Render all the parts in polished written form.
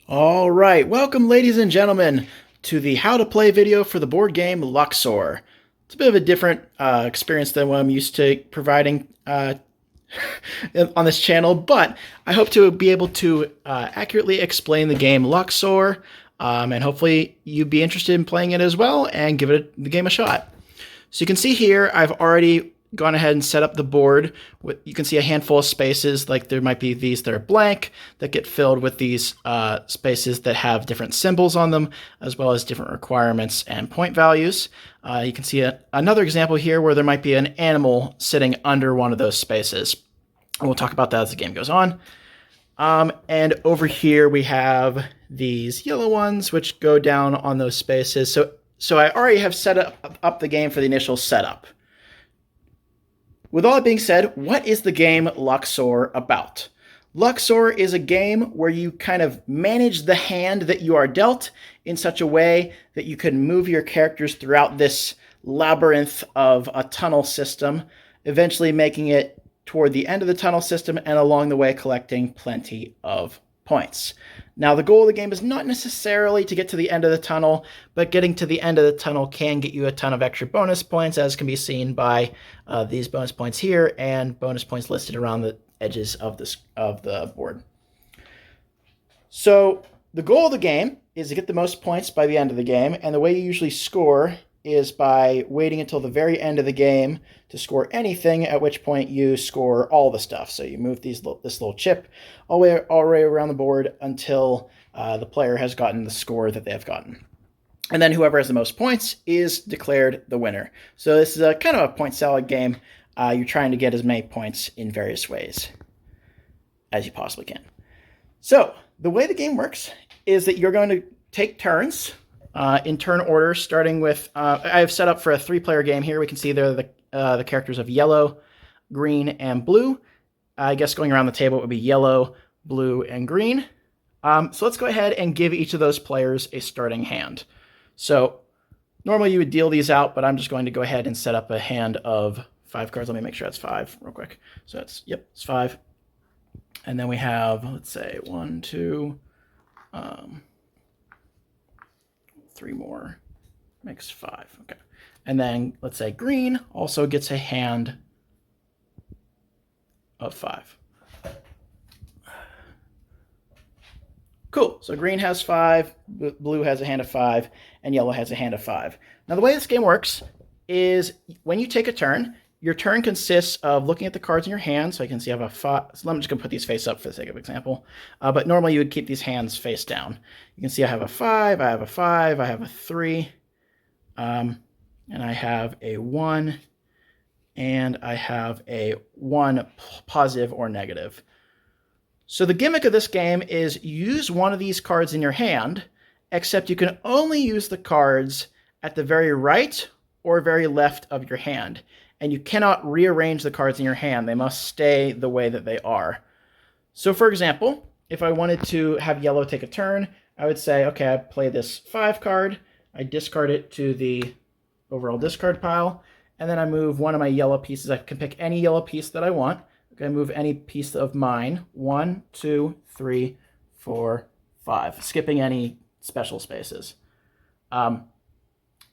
All right, welcome, ladies and gentlemen, to the how to play video for the board game Luxor. It's a bit of a different experience than what I'm used to providing on this channel, but I hope to be able to accurately explain the game Luxor, and hopefully you'd be interested in playing it as well and give the game a shot. So you can see here, I've already gone ahead and set up the board. You can see a handful of spaces, like there might be these that are blank that get filled with these spaces that have different symbols on them, as well as different requirements and point values. You can see another example here where there might be an animal sitting under one of those spaces. And we'll talk about that as the game goes on. And over here we have these yellow ones which go down on those spaces. So I already have set up the game for the initial setup. With all that being said, what is the game Luxor about? Luxor is a game where you kind of manage the hand that you are dealt in such a way that you can move your characters throughout this labyrinth of a tunnel system, eventually making it toward the end of the tunnel system and along the way collecting plenty of points. Now, the goal of the game is not necessarily to get to the end of the tunnel, but getting to the end of the tunnel can get you a ton of extra bonus points, as can be seen by these bonus points here and bonus points listed around the edges of the board. So the goal of the game is to get the most points by the end of the game, and the way you usually score is by waiting until the very end of the game to score anything, at which point you score all the stuff. So you move this little chip all the way around the board until the player has gotten the score that they have gotten. And then whoever has the most points is declared the winner. So this is a kind of a point salad game. You're trying to get as many points in various ways as you possibly can. So the way the game works is that you're going to take turns in turn order, starting with, I have set up for a 3-player game here. We can see there the characters of yellow, green, and blue. I guess going around the table it would be yellow, blue, and green. So let's go ahead and give each of those players a starting hand. So normally you would deal these out, but I'm just going to go ahead and set up a hand of 5 cards. Let me make sure that's 5 real quick. So it's 5. And then we have, let's say, 1, 2, 3 more, makes 5. Okay. And then let's say green also gets a hand of 5. Cool. So green has 5, blue has a hand of 5, and yellow has a hand of 5. Now the way this game works is when you take a turn, your turn consists of looking at the cards in your hand. So I can see I have a 5. So I'm just going to put these face up for the sake of example. But normally you would keep these hands face down. You can see I have a 5, I have a 5, I have a 3, and I have a 1, and I have a 1 positive or negative. So the gimmick of this game is use one of these cards in your hand, except you can only use the cards at the very right or very left of your hand. And you cannot rearrange the cards in your hand. They must stay the way that they are. So for example, if I wanted to have yellow take a turn, I would say, okay, I play this 5 card, I discard it to the overall discard pile, and then I move one of my yellow pieces. I can pick any yellow piece that I want. I move any piece of mine, 1, 2, 3, 4, 5, skipping any special spaces.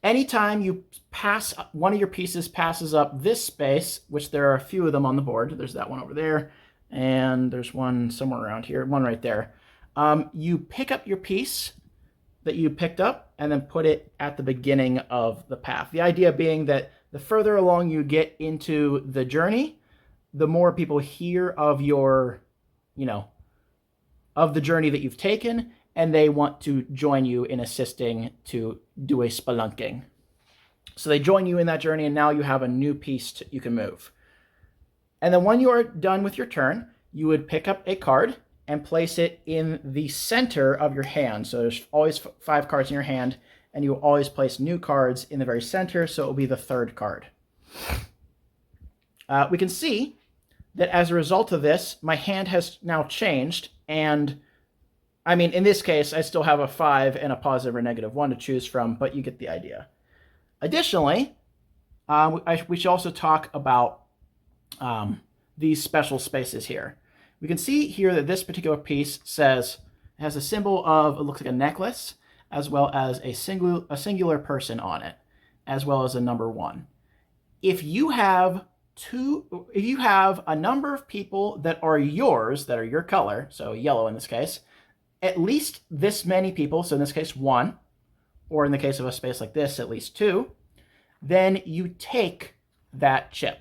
Anytime you pass, one of your pieces passes up this space, which there are a few of them on the board. There's that one over there, and there's one somewhere around here, one right there. You pick up your piece that you picked up and then put it at the beginning of the path. The idea being that the further along you get into the journey, the more people hear of your, of the journey that you've taken, and they want to join you in assisting to do a spelunking. So they join you in that journey, and now you have a new piece you can move. And then when you are done with your turn, you would pick up a card and place it in the center of your hand. So there's always 5 cards in your hand, and you will always place new cards in the very center, so it will be the 3rd card. We can see that as a result of this, my hand has now changed, and I mean, in this case, I still have a 5 and a positive or negative 1 to choose from, but you get the idea. Additionally, we should also talk about these special spaces here. We can see here that this particular piece says has a symbol of, it looks like a necklace, as well as a singular person on it, as well as a number 1. If you have a number of people that are yours, that are your color, so yellow in this case, at least this many people, so in this case 1, or in the case of a space like this, at least 2, then you take that chip.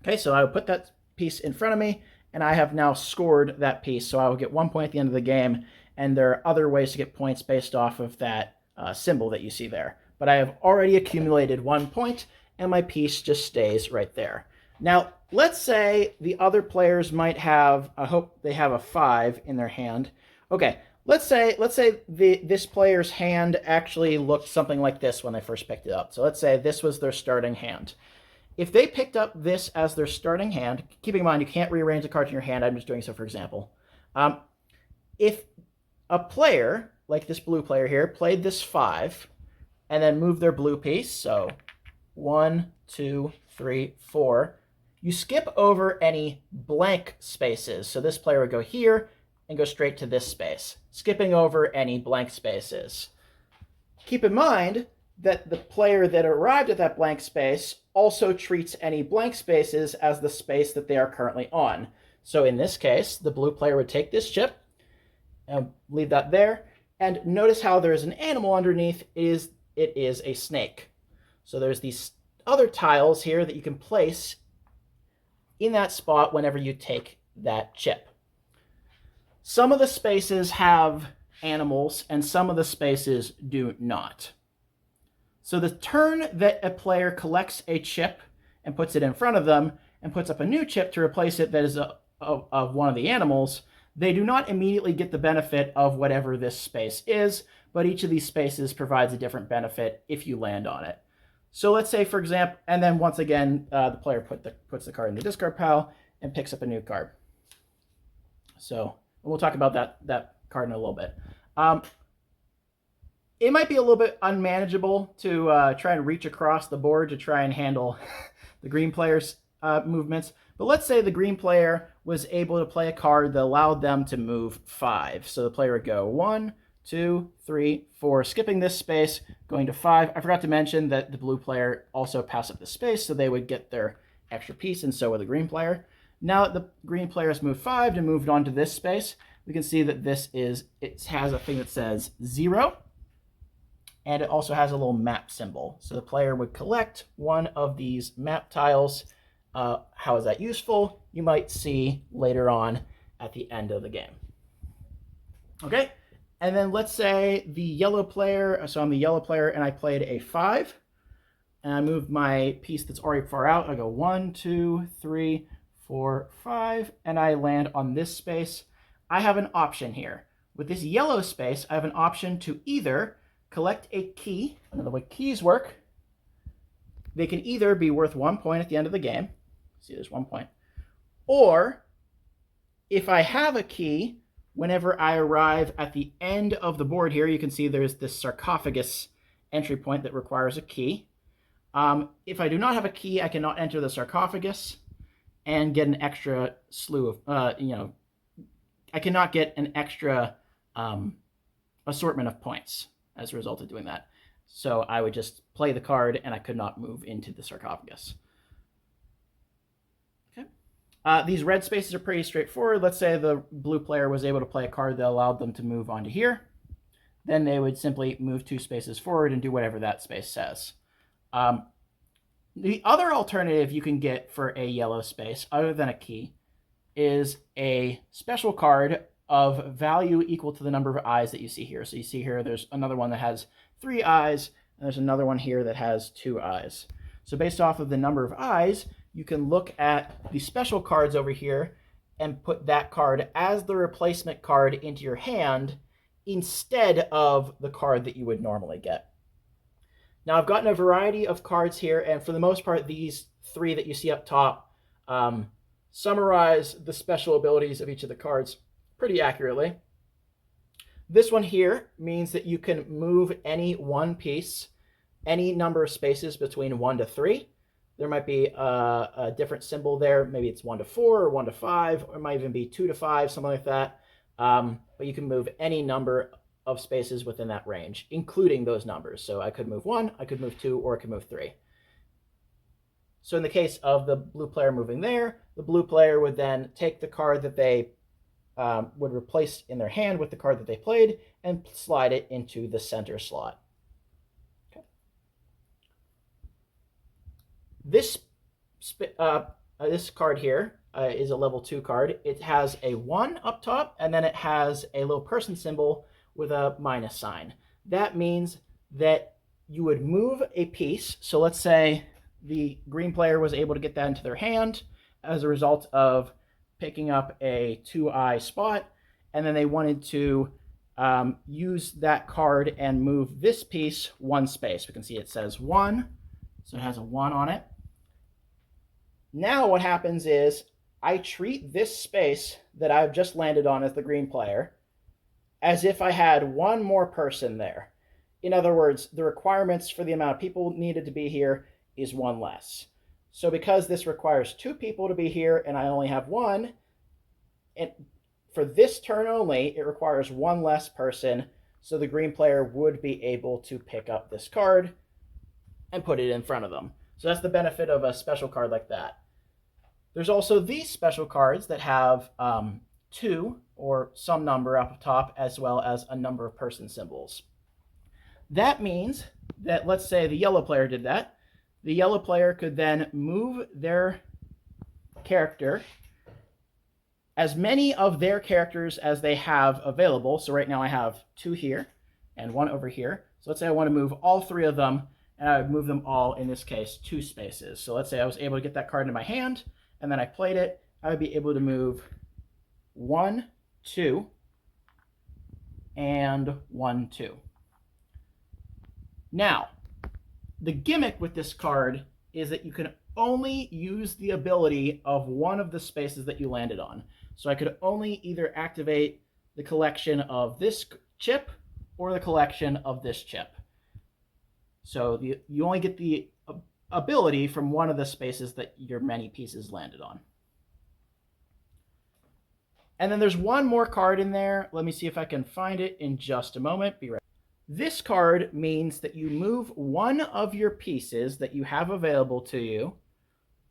Okay, so I will put that piece in front of me, and I have now scored that piece, so I will get 1 point at the end of the game, and there are other ways to get points based off of that symbol that you see there. But I have already accumulated 1 point, and my piece just stays right there. Now, let's say the other players might have, I hope they have a 5 in their hand. Okay, let's say this player's hand actually looked something like this when they first picked it up. So let's say this was their starting hand. If they picked up this as their starting hand, keeping in mind you can't rearrange the cards in your hand, I'm just doing so for example. If a player, like this blue player here, played this 5 and then moved their blue piece, so 1, 2, 3, 4, you skip over any blank spaces. So this player would go here and go straight to this space, skipping over any blank spaces. Keep in mind that the player that arrived at that blank space also treats any blank spaces as the space that they are currently on. So in this case, the blue player would take this chip and leave that there. And notice how there's an animal underneath. It is a snake. So there's these other tiles here that you can place in that spot whenever you take that chip. Some of the spaces have animals and some of the spaces do not. So the turn that a player collects a chip and puts it in front of them and puts up a new chip to replace it that is of one of the animals, they do not immediately get the benefit of whatever this space is, but each of these spaces provides a different benefit if you land on it. So let's say, for example, and then once again, the player puts the card in the discard pile and picks up a new card. So we'll talk about that card in a little bit. It might be a little bit unmanageable to try and reach across the board to try and handle the green player's movements. But let's say the green player was able to play a card that allowed them to move 5. So the player would go 1, 2, 3, 4, skipping this space, going to 5. I forgot to mention that the blue player also passed up the space, so they would get their extra piece, and so would the green player. Now that the green player has moved 5 and moved on to this space, we can see that it has a thing that says 0. And it also has a little map symbol. So the player would collect one of these map tiles. How is that useful? You might see later on at the end of the game. Okay, and then let's say the yellow player, so I'm the yellow player and I played a 5. And I moved my piece that's already far out. I go 1, 2, 3, 4, 5, and I land on this space. I have an option here. With this yellow space, I have an option to either collect a key. Now, the way keys work, they can either be worth 1 point at the end of the game. See, there's 1 point. Or, if I have a key, whenever I arrive at the end of the board here, you can see there's this sarcophagus entry point that requires a key. If I do not have a key, I cannot enter the sarcophagus and get an extra slew of, I cannot get an extra assortment of points as a result of doing that. So I would just play the card and I could not move into the sarcophagus. Okay. These red spaces are pretty straightforward. Let's say the blue player was able to play a card that allowed them to move onto here. Then they would simply move 2 spaces forward and do whatever that space says. The other alternative you can get for a yellow space, other than a key, is a special card of value equal to the number of eyes that you see here. So you see here, there's another one that has 3 eyes, and there's another one here that has 2 eyes. So based off of the number of eyes, you can look at the special cards over here and put that card as the replacement card into your hand instead of the card that you would normally get. Now I've gotten a variety of cards here, and for the most part, these 3 that you see up top summarize the special abilities of each of the cards pretty accurately. This one here means that you can move any one piece, any number of spaces between 1 to 3. There might be a different symbol there. Maybe it's 1 to 4 or 1 to 5, or it might even be 2 to 5, something like that. But you can move any number of spaces within that range, including those numbers. So I could move 1, I could move 2, or I could move 3. So in the case of the blue player moving there, the blue player would then take the card that they would replace in their hand with the card that they played and slide it into the center slot. Okay. This card here is a level 2 card. It has a 1 up top, and then it has a little person symbol with a minus sign. That means that you would move a piece. So let's say the green player was able to get that into their hand as a result of picking up a 2-eye spot, and then they wanted to use that card and move this piece 1 space. We can see it says 1, so it has a 1 on it. Now what happens is I treat this space that I've just landed on as the green player as if I had 1 more person there. In other words, the requirements for the amount of people needed to be here is 1 less. So because this requires 2 people to be here and I only have 1, and for this turn only, it requires 1 less person, so the green player would be able to pick up this card and put it in front of them. So that's the benefit of a special card like that. There's also these special cards that have 2 or some number up top, as well as a number of person symbols. That means that, let's say the yellow player did that. The yellow player could then move their character, as many of their characters as they have available. So right now I have 2 here and 1 over here. So let's say I want to move all 3 of them, and I would move them all, in this case, 2 spaces. So let's say I was able to get that card into my hand, and then I played it. I would be able to move 1, 2, and 1, 2. Now, the gimmick with this card is that you can only use the ability of one of the spaces that you landed on. So I could only either activate the collection of this chip or the collection of this chip. So you only get the ability from one of the spaces that your many pieces landed on. And then there's one more card in there. Let me see if I can find it in just a moment. Be right. This card means that you move one of your pieces that you have available to you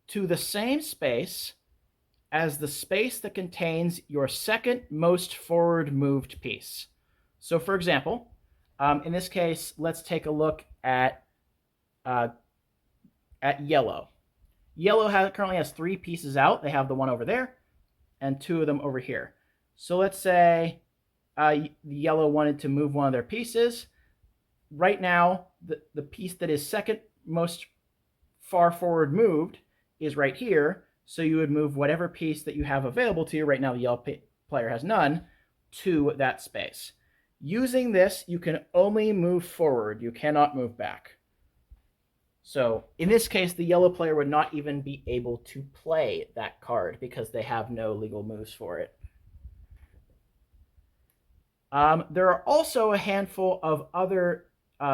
to the same space as the space that contains your second most forward moved piece. So for example, in this case, let's take a look at yellow. Yellow currently has 3 pieces out. They have the one over there and 2 of them over here. So let's say the yellow wanted to move one of their pieces. Right now, the piece that is second most far forward moved is right here. So you would move whatever piece that you have available to you. Right now, the yellow player has none, to that space. Using this, you can only move forward. You cannot move back. So in this case, the yellow player would not even be able to play that card because they have no legal moves for it. There are also a handful of other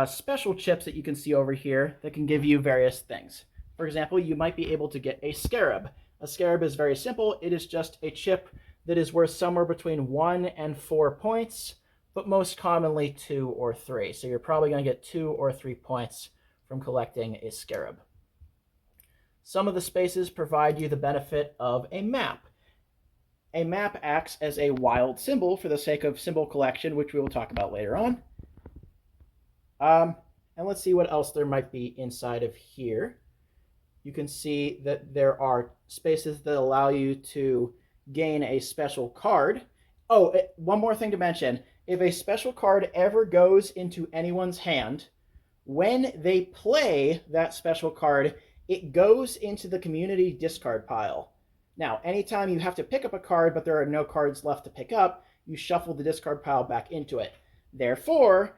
special chips that you can see over here that can give you various things. For example, you might be able to get a scarab. A scarab is very simple. It is just a chip that is worth somewhere between 1 and 4 points, but most commonly 2 or 3. So you're probably going to get 2 or 3 points from collecting a scarab. Some of the spaces provide you the benefit of a map. A map acts as a wild symbol for the sake of symbol collection, which we will talk about later on. And let's see what else there might be inside of here. You can see that there are spaces that allow you to gain a special card. Oh, one more thing to mention. If a special card ever goes into anyone's hand, when they play that special card, it goes into the community discard pile. Now, anytime you have to pick up a card, but there are no cards left to pick up, you shuffle the discard pile back into it. Therefore,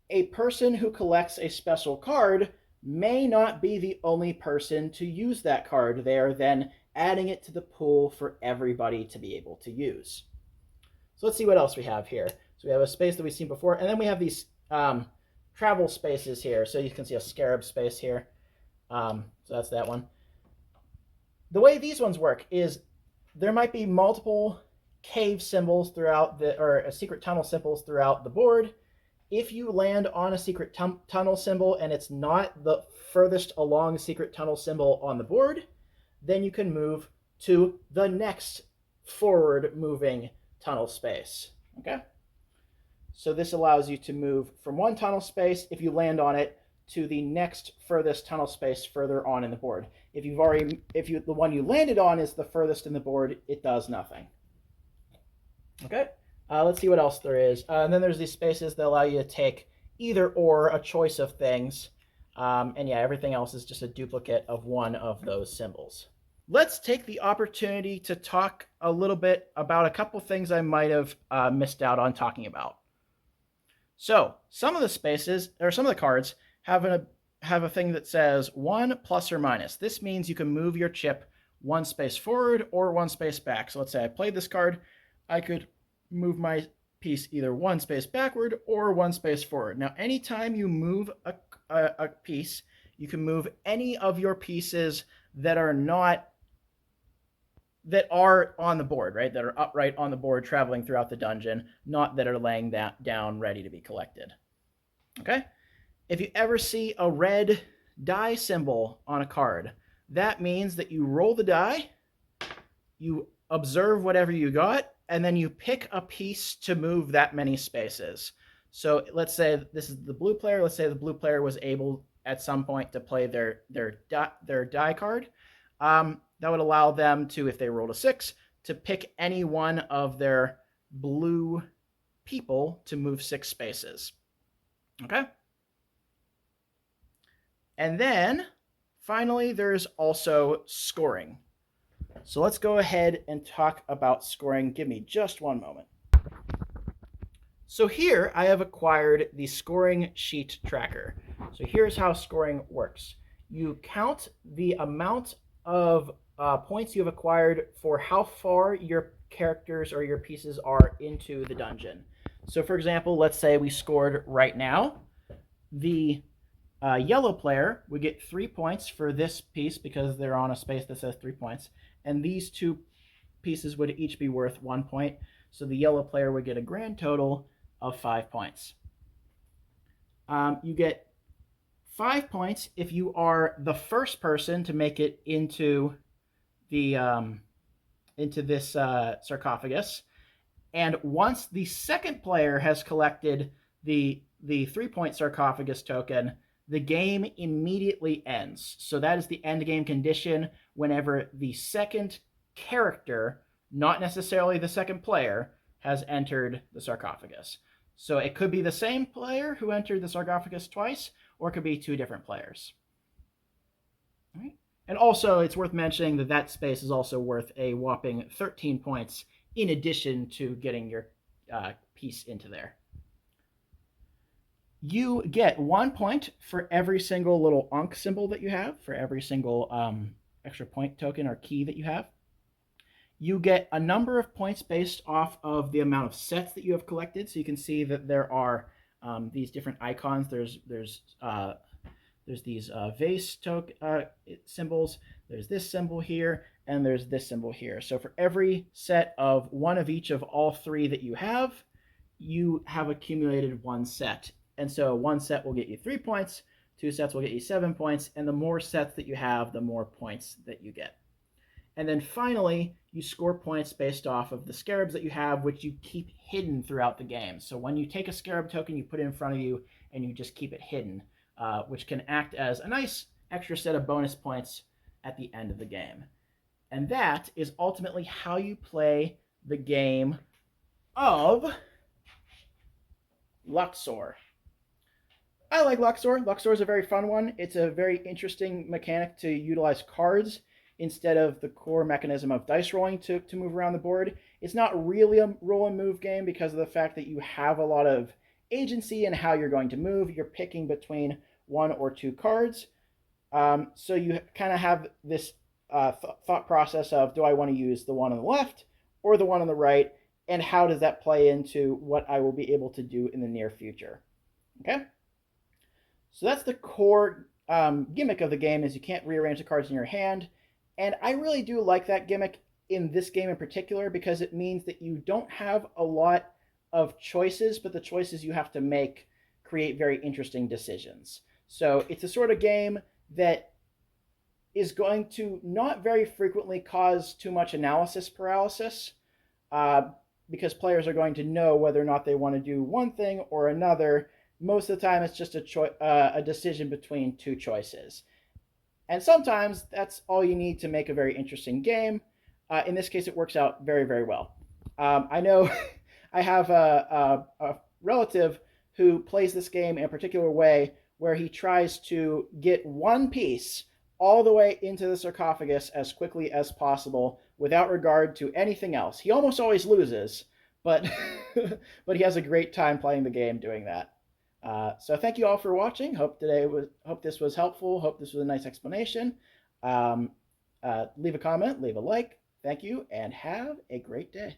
a person who collects a special card may not be the only person to use that card. They are then adding it to the pool for everybody to be able to use. So let's see what else we have here. So we have a space that we've seen before, and then we have these travel spaces here. So you can see a scarab space here. So that's that one. The way these ones work is there might be multiple cave symbols throughout or secret tunnel symbols throughout the board. If you land on a secret tunnel symbol and it's not the furthest along secret tunnel symbol on the board, then you can move to the next forward moving tunnel space. Okay? So this allows you to move from one tunnel space, if you land on it, to the next furthest tunnel space further on in the board. If the one you landed on is the furthest in the board, it does nothing. Okay? Let's see what else there is. And then there's these spaces that allow you to take either or, a choice of things. And yeah, everything else is just a duplicate of one of those symbols. Let's take the opportunity to talk a little bit about a couple things I might have missed out on talking about. So some of the spaces, or some of the cards, have a thing that says 1 plus or minus. This means you can move your chip one space forward or one space back. So let's say I played this card, I could move my piece either one space backward or one space forward. Now, anytime you move a piece, you can move any of your pieces that are on the board, right? That are upright on the board traveling throughout the dungeon, not that are laying that down ready to be collected. Okay? If you ever see a red die symbol on a card, that means that you roll the die, you observe whatever you got, and then you pick a piece to move that many spaces. So let's say this is the blue player. Let's say the blue player was able at some point to play their die card. That would allow them to, if they rolled a 6, to pick any one of their blue people to move 6 spaces. Okay? And then, finally, there's also scoring. So let's go ahead and talk about scoring. Give me just one moment. So here I have acquired the scoring sheet tracker. So here's how scoring works. You count the amount of points you've acquired for how far your characters or your pieces are into the dungeon. So for example, let's say we scored right now. The yellow player would get 3 points for this piece because they're on a space that says 3 points. And these two pieces would each be worth 1 point. So the yellow player would get a grand total of 5 points. You get 5 points if you are the first person to make it into this sarcophagus. And once the second player has collected the 3-point sarcophagus token, the game immediately ends. So that is the end game condition whenever the second character, not necessarily the second player, has entered the sarcophagus. So it could be the same player who entered the sarcophagus twice, or it could be 2 different players. All right. And also, it's worth mentioning that that space is also worth a whopping 13 points in addition to getting your piece into there. You get 1 point for every single little Ankh symbol that you have, for every single extra point token or key that you have. You get a number of points based off of the amount of sets that you have collected. So you can see that there are these different icons. There's these vase symbols. There's this symbol here, and there's this symbol here. So for every set of one of each of all 3 that you have accumulated 1 set. And so 1 set will get you 3 points, 2 sets will get you 7 points, and the more sets that you have, the more points that you get. And then finally, you score points based off of the scarabs that you have, which you keep hidden throughout the game. So when you take a scarab token, you put it in front of you, and you just keep it hidden, which can act as a nice extra set of bonus points at the end of the game. And that is ultimately how you play the game of Luxor. I like Luxor. Luxor is a very fun one. It's a very interesting mechanic to utilize cards instead of the core mechanism of dice rolling to move around the board. It's not really a roll and move game because of the fact that you have a lot of agency in how you're going to move. You're picking between 1 or 2 cards. So you kind of have this thought process of, do I want to use the one on the left or the one on the right? And how does that play into what I will be able to do in the near future? Okay? So that's the core gimmick of the game, is you can't rearrange the cards in your hand. And I really do like that gimmick. in this game in particular because it means that you don't have a lot of choices, but the choices you have to make create very interesting decisions. So it's a sort of game that is going to not very frequently cause too much analysis paralysis, uh, because players are going to know whether or not they want to do one thing or another. Most of the time, it's just a decision between two choices. And sometimes that's all you need to make a very interesting game. In this case, it works out very, very well. I know I have a relative who plays this game in a particular way where he tries to get one piece all the way into the sarcophagus as quickly as possible without regard to anything else. He almost always loses, but but he has a great time playing the game doing that. So thank you all for watching. Hope this was helpful. Hope this was a nice explanation. Leave a comment, leave a like. Thank you, and have a great day.